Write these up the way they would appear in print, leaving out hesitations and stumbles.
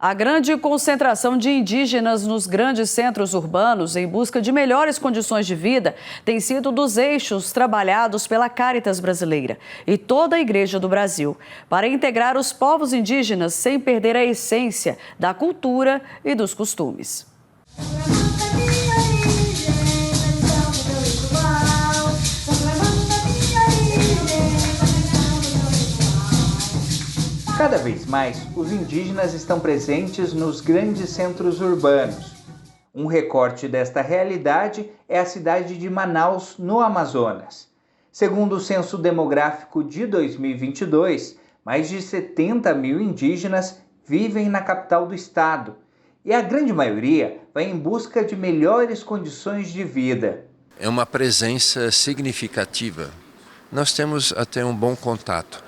A grande concentração de indígenas nos grandes centros urbanos em busca de melhores condições de vida tem sido um dos eixos trabalhados pela Cáritas Brasileira e toda a Igreja do Brasil, para integrar os povos indígenas sem perder a essência da cultura e dos costumes. Cada vez mais, os indígenas estão presentes nos grandes centros urbanos. Um recorte desta realidade é a cidade de Manaus, no Amazonas. Segundo o Censo Demográfico de 2022, mais de 70 mil indígenas vivem na capital do estado, e a grande maioria vai em busca de melhores condições de vida. É uma presença significativa. Nós temos até um bom contato.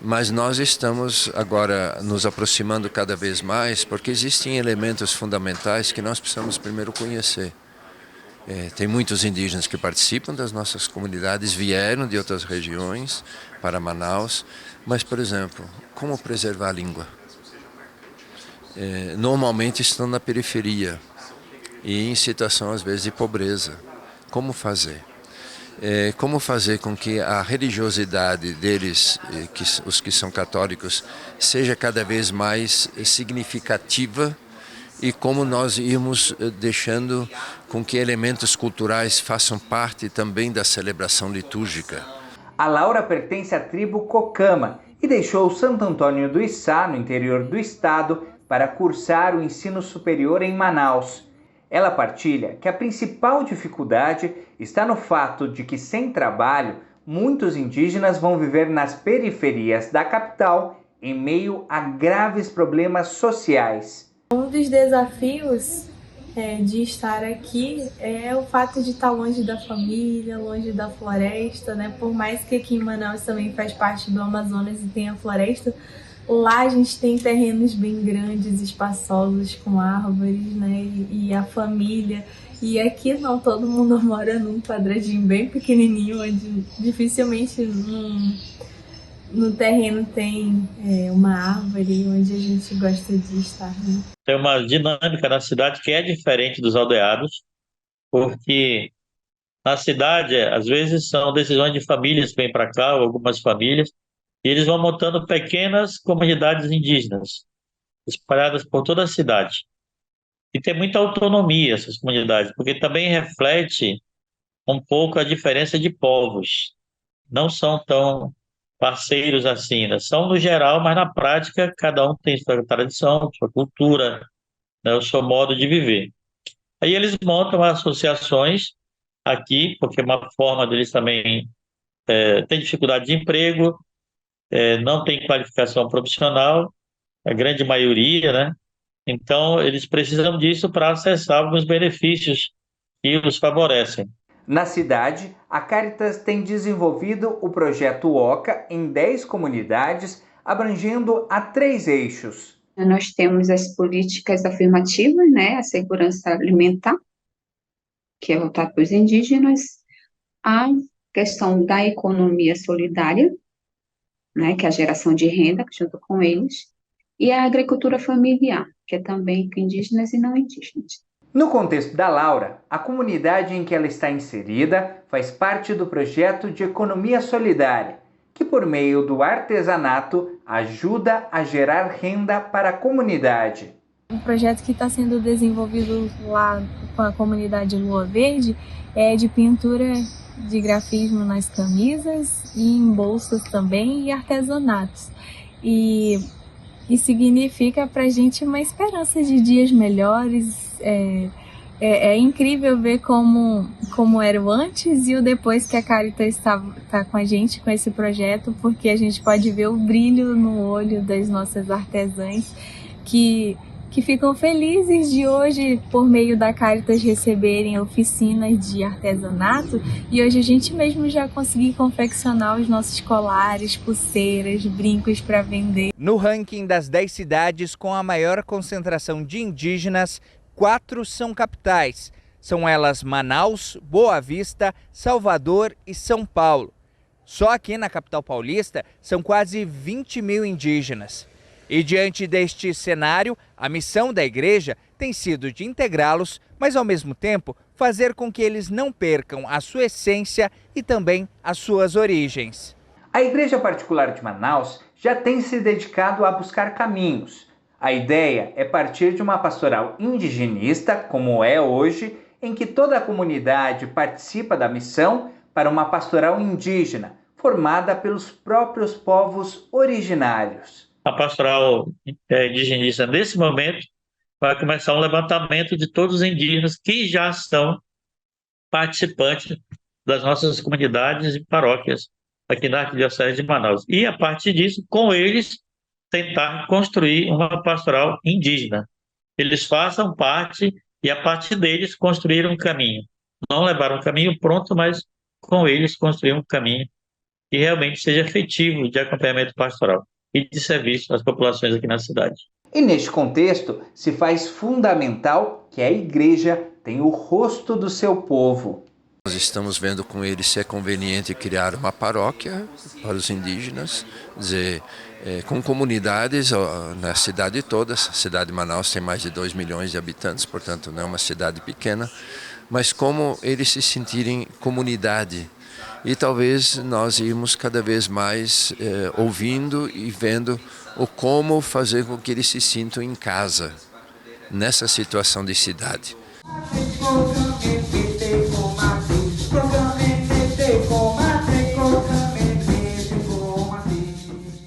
Mas nós estamos agora nos aproximando cada vez mais porque existem elementos fundamentais que nós precisamos primeiro conhecer. Tem muitos indígenas que participam das nossas comunidades, vieram de outras regiões para Manaus, mas, por exemplo, como preservar a língua? Normalmente estão na periferia e em situação, às vezes, de pobreza. Como fazer? Como fazer com que a religiosidade deles, os que são católicos, seja cada vez mais significativa e como nós irmos deixando com que elementos culturais façam parte também da celebração litúrgica. A Laura pertence à tribo Cocama e deixou Santo Antônio do Içá, no interior do estado, para cursar o ensino superior em Manaus. Ela partilha que a principal dificuldade está no fato de que, sem trabalho, muitos indígenas vão viver nas periferias da capital em meio a graves problemas sociais. Um dos desafios de estar aqui é o fato de estar longe da família, longe da floresta, né? Por mais que aqui em Manaus também faz parte do Amazonas e tenha floresta, lá a gente tem terrenos bem grandes, espaçosos, com árvores, né? E a família. E aqui não, todo mundo mora num quadradinho bem pequenininho, onde dificilmente no terreno tem uma árvore onde a gente gosta de estar, né? Tem uma dinâmica na cidade que é diferente dos aldeados, porque na cidade, às vezes, são decisões de famílias que vêm para cá, ou algumas famílias, e eles vão montando pequenas comunidades indígenas, espalhadas por toda a cidade. E tem muita autonomia essas comunidades, porque também reflete um pouco a diferença de povos. Não são tão parceiros assim, né? São no geral, mas na prática cada um tem sua tradição, sua cultura, né? O seu modo de viver. Aí eles montam associações aqui, porque é uma forma deles também ter dificuldade de emprego, não tem qualificação profissional, a grande maioria, né? Então, eles precisam disso para acessar alguns benefícios que os favorecem. Na cidade, a Cáritas tem desenvolvido o projeto OCA em 10 comunidades, abrangendo a 3 eixos. Nós temos as políticas afirmativas, né? A segurança alimentar, que é voltada para os indígenas, a questão da economia solidária, né, que é a geração de renda junto com eles, e a agricultura familiar, que é também com indígenas e não indígenas. No contexto da Laura, a comunidade em que ela está inserida faz parte do projeto de economia solidária, que por meio do artesanato ajuda a gerar renda para a comunidade. Um projeto que está sendo desenvolvido lá com a comunidade Lua Verde é de pintura de grafismo nas camisas e em bolsas também e artesanatos. E significa para a gente uma esperança de dias melhores. É incrível ver como era o antes e o depois que a Cáritas está com a gente com esse projeto, porque a gente pode ver o brilho no olho das nossas artesãs que ficam felizes de hoje, por meio da Cáritas, receberem oficinas de artesanato, e hoje a gente mesmo já conseguiu confeccionar os nossos colares, pulseiras, brincos para vender. No ranking das 10 cidades com a maior concentração de indígenas, 4 são capitais. São elas Manaus, Boa Vista, Salvador e São Paulo. Só aqui na capital paulista são quase 20 mil indígenas. E diante deste cenário, a missão da igreja tem sido de integrá-los, mas ao mesmo tempo fazer com que eles não percam a sua essência e também as suas origens. A Igreja Particular de Manaus já tem se dedicado a buscar caminhos. A ideia é partir de uma pastoral indigenista, como é hoje, em que toda a comunidade participa da missão, para uma pastoral indígena, formada pelos próprios povos originários. A pastoral indigenista, nesse momento, vai começar um levantamento de todos os indígenas que já são participantes das nossas comunidades e paróquias aqui na Arquidiocese de Manaus. E, a partir disso, com eles, tentar construir uma pastoral indígena. Eles façam parte e, a partir deles, construir um caminho. Não levar um caminho pronto, mas com eles construir um caminho que realmente seja efetivo de acompanhamento pastoral e de serviço às populações aqui na cidade. E neste contexto, se faz fundamental que a igreja tenha o rosto do seu povo. Nós estamos vendo com eles se é conveniente criar uma paróquia para os indígenas, dizer, com comunidades na cidade toda. A cidade de Manaus tem mais de 2 milhões de habitantes, portanto não é uma cidade pequena, mas como eles se sentirem comunidade. E talvez nós irmos cada vez mais ouvindo e vendo o como fazer com que eles se sintam em casa, nessa situação de cidade.